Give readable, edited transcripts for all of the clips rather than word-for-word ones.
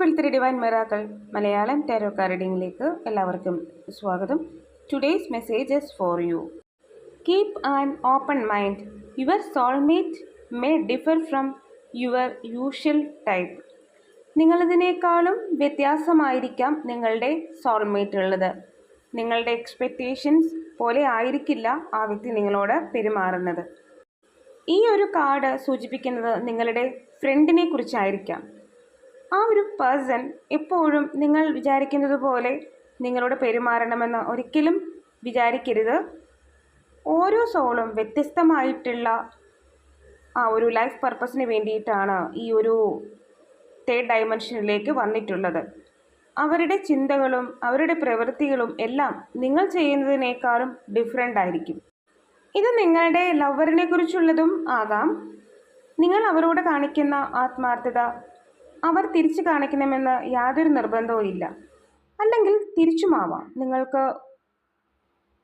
Triple divine miracle Malayalam tarot card റീഡിംഗിലേക്ക് എല്ലാവർക്കും സ്വാഗതം. Today's message is for you. Keep an open mind. Your soulmate may differ from your usual type. നിങ്ങളിതിനേക്കാളും വ്യത്യാസമായിരിക്കാം നിങ്ങളുടെ soulmate ഉള്ളത്. നിങ്ങളുടെ എക്സ്പെക്റ്റേഷൻസ് പോലെ ആയിരിക്കില്ല ആ വ്യക്തി നിങ്ങളോട് പെരുമാറുന്നത്. ഈ ഒരു കാർഡ് സൂചിപ്പിക്കുന്നത് നിങ്ങളുടെ ഫ്രണ്ടിനെ കുറിച്ചായിരിക്കാം. ആ ഒരു പേഴ്സൺ എപ്പോഴും നിങ്ങൾ വിചാരിക്കുന്നത് പോലെ നിങ്ങളോട് പെരുമാറണമെന്ന് ഒരിക്കലും വിചാരിക്കരുത്. ഓരോ സോളും വ്യത്യസ്തമായിട്ടുള്ള ആ ഒരു ലൈഫ് പർപ്പസിന് വേണ്ടിയിട്ടാണ് ഈ ഒരു തേർഡ് ഡയമെൻഷനിലേക്ക് വന്നിട്ടുള്ളത്. അവരുടെ ചിന്തകളും അവരുടെ പ്രവൃത്തികളും എല്ലാം നിങ്ങൾ ചെയ്യുന്നതിനേക്കാളും ഡിഫറെൻ്റ് ആയിരിക്കും. ഇത് നിങ്ങളുടെ ലവറിനെ കുറിച്ചുള്ളതും ആകാം. നിങ്ങൾ അവരോട് കാണിക്കുന്ന ആത്മാർത്ഥത അവർ തിരിച്ചു കാണിക്കണമെന്ന് യാതൊരു നിർബന്ധവും ഇല്ല. അല്ലെങ്കിൽ തിരിച്ചുമാവാം. നിങ്ങൾക്ക്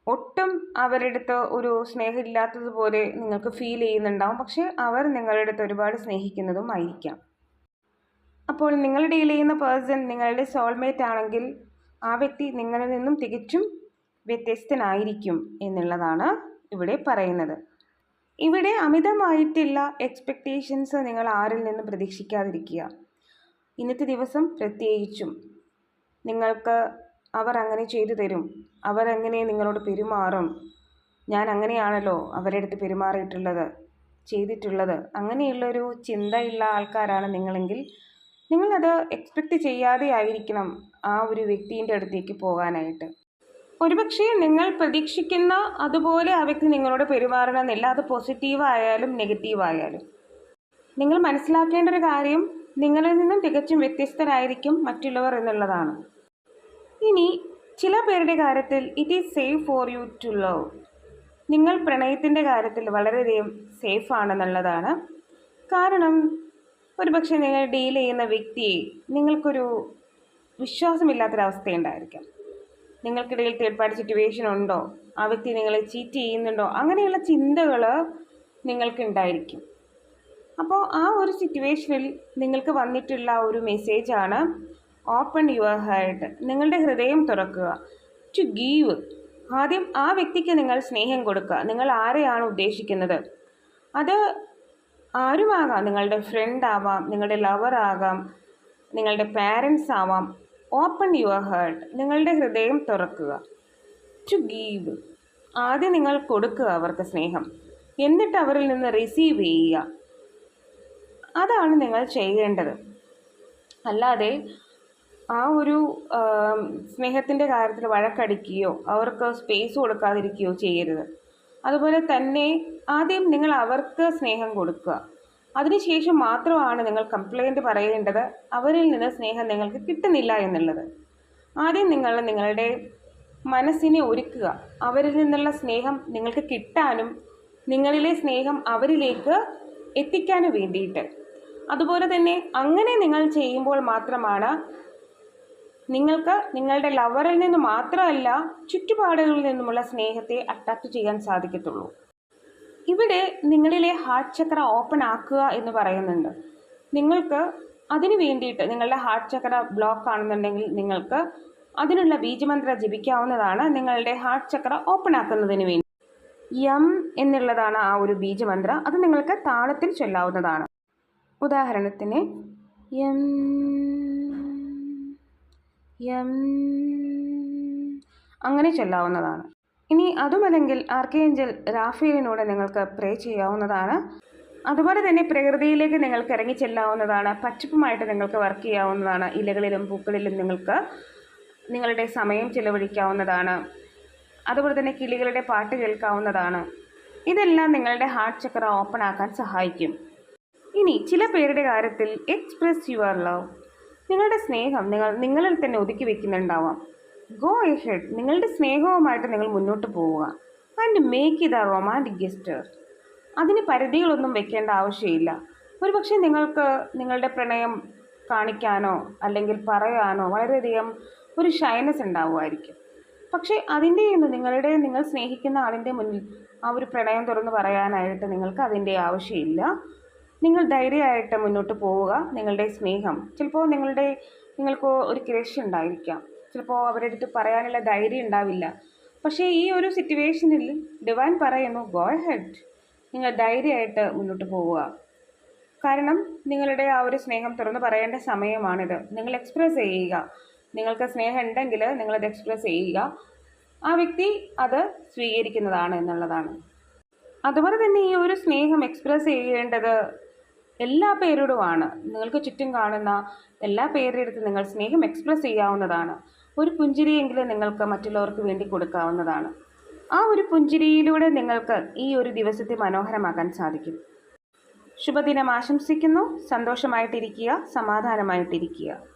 ഒട്ടും അവരുടെ അടുത്ത് ഒരു സ്നേഹമില്ലാത്തതുപോലെ നിങ്ങൾക്ക് ഫീൽ ചെയ്യുന്നുണ്ടാവും. പക്ഷേ അവർ നിങ്ങളുടെ അടുത്ത് ഒരുപാട് സ്നേഹിക്കുന്നതും ആയിരിക്കാം. അപ്പോൾ നിങ്ങൾ ഡീൽ ചെയ്യുന്ന പേഴ്സൺ നിങ്ങളുടെ സോൾമേറ്റ് ആണെങ്കിൽ ആ വ്യക്തി നിങ്ങളിൽ നിന്നും തികച്ചും വ്യത്യസ്തനായിരിക്കും എന്നുള്ളതാണ് ഇവിടെ പറയുന്നത്. ഇവിടെ അമിതമായിട്ടുള്ള എക്സ്പെക്റ്റേഷൻസ് നിങ്ങൾ ആരിൽ നിന്നും പ്രതീക്ഷിക്കാതിരിക്കുക. ഇന്നത്തെ ദിവസം പ്രത്യേകിച്ചും നിങ്ങൾക്ക് അവർ അങ്ങനെ ചെയ്തു തരും, അവരെങ്ങനെ നിങ്ങളോട് പെരുമാറും, ഞാൻ അങ്ങനെയാണല്ലോ അവരുടെ അടുത്ത് പെരുമാറിയിട്ടുള്ളത് ചെയ്തിട്ടുള്ളത്, അങ്ങനെയുള്ളൊരു ചിന്തയുള്ള ആൾക്കാരാണ് നിങ്ങളെങ്കിൽ നിങ്ങളത് എക്സ്പെക്റ്റ് ചെയ്യാതെ ആയിരിക്കണം ആ ഒരു വ്യക്തിൻ്റെ അടുത്തേക്ക് പോകാനായിട്ട്. ഒരുപക്ഷെ നിങ്ങൾ പ്രതീക്ഷിക്കുന്ന അതുപോലെ ആ വ്യക്തി നിങ്ങളോട് പെരുമാറണമെന്നില്ല. അത് പോസിറ്റീവായാലും നെഗറ്റീവായാലും നിങ്ങൾ മനസ്സിലാക്കേണ്ട ഒരു കാര്യം നിങ്ങളിൽ നിന്നും തികച്ചും വ്യത്യസ്തരായിരിക്കും മറ്റുള്ളവർ എന്നുള്ളതാണ്. ഇനി ചില പേരുടെ കാര്യത്തിൽ it is safe for you to love. നിങ്ങൾ പ്രണയത്തിൻ്റെ കാര്യത്തിൽ വളരെയധികം സേഫ് ആണെന്നുള്ളതാണ്. കാരണം ഒരുപക്ഷെ നിങ്ങൾ ഡീൽ ചെയ്യുന്ന വ്യക്തിയെ നിങ്ങൾക്കൊരു വിശ്വാസമില്ലാത്തൊരവസ്ഥയുണ്ടായിരിക്കാം. നിങ്ങൾക്കിടയിൽ തേർഡ് പാർട്ടി സിറ്റുവേഷൻ ഉണ്ടോ, ആ വ്യക്തി നിങ്ങളെ ചീറ്റ് ചെയ്യുന്നുണ്ടോ, അങ്ങനെയുള്ള ചിന്തകൾ നിങ്ങൾക്കുണ്ടായിരിക്കും. അപ്പോൾ ആ ഒരു സിറ്റുവേഷനിൽ നിങ്ങൾക്ക് വന്നിട്ടുള്ള ഒരു മെസ്സേജാണ് ഓപ്പൺ യുവർ ഹാർട്ട്. നിങ്ങളുടെ ഹൃദയം തുറക്കുക. To give. ആദ്യം ആ വ്യക്തിക്ക് നിങ്ങൾ സ്നേഹം കൊടുക്കുക. നിങ്ങൾ ആരെയാണ് ഉദ്ദേശിക്കുന്നത്, അത് ആരുമാകാം. നിങ്ങളുടെ ഫ്രണ്ട് ആവാം, നിങ്ങളുടെ ലവർ ആകാം, നിങ്ങളുടെ പാരൻസ് ആവാം. Open your heart. നിങ്ങളുടെ ഹൃദയം തുറക്കുക. To give. ആദ്യം നിങ്ങൾ കൊടുക്കുക അവർക്ക് സ്നേഹം, എന്നിട്ട് അവരിൽ നിന്ന് റിസീവ് ചെയ്യുക. അതാണ് നിങ്ങൾ ചെയ്യേണ്ടത്. അല്ലാതെ ആ ഒരു സ്നേഹത്തിൻ്റെ കാര്യത്തിൽ വഴക്കടിക്കുകയോ അവർക്ക് സ്പേസ് കൊടുക്കാതിരിക്കുകയോ ചെയ്യരുത്. അതുപോലെ തന്നെ ആദ്യം നിങ്ങൾ അവർക്ക് സ്നേഹം കൊടുക്കുക. അതിനുശേഷം മാത്രമാണ് നിങ്ങൾ കംപ്ലൈൻറ്റ് പറയേണ്ടത് അവരിൽ നിന്ന് സ്നേഹം നിങ്ങൾക്ക് കിട്ടുന്നില്ല എന്നുള്ളത്. ആദ്യം നിങ്ങൾ നിങ്ങളുടെ മനസ്സിനെ ഒരുക്കുക അവരിൽ നിന്നുള്ള സ്നേഹം നിങ്ങൾക്ക് കിട്ടാനും നിങ്ങളിലെ സ്നേഹം അവരിലേക്ക് എത്തിക്കാനും വേണ്ടിയിട്ട്. അതുപോലെ തന്നെ അങ്ങനെ നിങ്ങൾ ചെയ്യുമ്പോൾ മാത്രമാണ് നിങ്ങൾക്ക് നിങ്ങളുടെ ലവറിൽ നിന്ന് മാത്രമല്ല ചുറ്റുപാടുകളിൽ നിന്നുമുള്ള സ്നേഹത്തെ അട്രാക്റ്റ് ചെയ്യാൻ സാധിക്കത്തുള്ളൂ. ഇവിടെ നിങ്ങളിലെ ഹാർട്ട് ചക്ര ഓപ്പൺ ആക്കുക എന്ന് പറയുന്നുണ്ട്. നിങ്ങൾക്ക് അതിനു വേണ്ടിയിട്ട് നിങ്ങളുടെ ഹാർട്ട് ചക്ര ബ്ലോക്ക് ആണെന്നുണ്ടെങ്കിൽ നിങ്ങൾക്ക് അതിനുള്ള ബീജമന്ത്ര ജപിക്കാവുന്നതാണ്. നിങ്ങളുടെ ഹാർട്ട് ചക്ര ഓപ്പൺ ആക്കുന്നതിന് വേണ്ടി യം എന്നുള്ളതാണ് ആ ഒരു ബീജമന്ത്ര. അത് നിങ്ങൾക്ക് താളത്തിൽ ചൊല്ലാവുന്നതാണ്. ഉദാഹരണത്തിന് യം യം അങ്ങനെ ചൊല്ലാവുന്നതാണ്. ഇനി അതുമല്ലെങ്കിൽ ആർക്കേഞ്ചൽ റാഫേലിനോട് നിങ്ങൾക്ക് പ്രേ ചെയ്യാവുന്നതാണ്. അതുപോലെ തന്നെ പ്രകൃതിയിലേക്ക് നിങ്ങൾക്ക് ഇറങ്ങി ചെല്ലാവുന്നതാണ്. പച്ചപ്പുമായിട്ട് നിങ്ങൾക്ക് വർക്ക് ചെയ്യാവുന്നതാണ്. ഇലകളിലും പൂക്കളിലും നിങ്ങൾക്ക് നിങ്ങളുടെ സമയം ചിലവഴിക്കാവുന്നതാണ്. അതുപോലെ തന്നെ കിളികളുടെ പാട്ട് കേൾക്കാവുന്നതാണ്. ഇതെല്ലാം നിങ്ങളുടെ ഹാർട്ട് ചക്ര ഓപ്പൺ ആക്കാൻ സഹായിക്കും. ഇനി ചില പേരുടെ കാര്യത്തിൽ എക്സ്പ്രസ് യുവർ ലവ്. നിങ്ങളുടെ സ്നേഹം നിങ്ങളിൽ തന്നെ ഒതുക്കി വെക്കുന്നുണ്ടാവാം. Go ahead. നിങ്ങളുടെ സ്നേഹവുമായിട്ട് നിങ്ങൾ മുന്നോട്ട് പോവുക. And make it A romantic ഗെസ്റ്റർ. അതിന് പരിധികളൊന്നും വെക്കേണ്ട ആവശ്യമില്ല. ഒരുപക്ഷെ നിങ്ങൾക്ക് നിങ്ങളുടെ പ്രണയം കാണിക്കാനോ അല്ലെങ്കിൽ പറയാനോ വളരെയധികം ഒരു ഷൈനസ് ഉണ്ടാവുമായിരിക്കും. പക്ഷേ അതിൻ്റെയൊന്നും നിങ്ങൾ സ്നേഹിക്കുന്ന ആളിൻ്റെ മുന്നിൽ ആ ഒരു പ്രണയം തുറന്ന് പറയാനായിട്ട് നിങ്ങൾക്ക് അതിൻ്റെ ആവശ്യമില്ല. നിങ്ങൾ ധൈര്യമായിട്ട് മുന്നോട്ട് പോവുക. നിങ്ങളുടെ സ്നേഹം ചിലപ്പോൾ നിങ്ങളുടെ നിങ്ങൾക്ക് ഒരു ക്രഷ് ഉണ്ടായിരിക്കാം. ചിലപ്പോൾ അവരുടെ അടുത്ത് പറയാനുള്ള ധൈര്യം ഉണ്ടാവില്ല. പക്ഷേ ഈ ഒരു സിറ്റുവേഷനിൽ ഡിവൈൻ പറയുന്നു, ഗോ ഹെഡ്, നിങ്ങൾ ധൈര്യമായിട്ട് മുന്നോട്ട് പോവുക. കാരണം നിങ്ങളുടെ ആ ഒരു സ്നേഹം തുറന്നു പറയേണ്ട സമയമാണിത്. നിങ്ങൾ എക്സ്പ്രസ് ചെയ്യുക. നിങ്ങൾക്ക് സ്നേഹം ഉണ്ടെങ്കിൽ നിങ്ങളത് എക്സ്പ്രസ് ചെയ്യുക. ആ വ്യക്തി അത് സ്വീകരിക്കുന്നതാണ് എന്നുള്ളതാണ്. അതുപോലെ തന്നെ ഈ ഒരു സ്നേഹം എക്സ്പ്രസ് ചെയ്യേണ്ടത് എല്ലാ പേരോടുമാണ്. നിങ്ങൾക്ക് ചുറ്റും കാണുന്ന എല്ലാ പേരുടെ അടുത്ത് നിങ്ങൾ സ്നേഹം എക്സ്പ്രസ് ചെയ്യാവുന്നതാണ്. ഒരു പുഞ്ചിരിയെങ്കിലും നിങ്ങൾക്ക് മറ്റുള്ളവർക്ക് വേണ്ടി കൊടുക്കാവുന്നതാണ്. ആ ഒരു പുഞ്ചിരിയിലൂടെ നിങ്ങൾക്ക് ഈ ഒരു ദിവസത്തെ മനോഹരമാക്കാൻ സാധിക്കും. ശുഭദിനം ആശംസിക്കുന്നു. സന്തോഷമായിട്ടിരിക്കുക, സമാധാനമായിട്ടിരിക്കുക.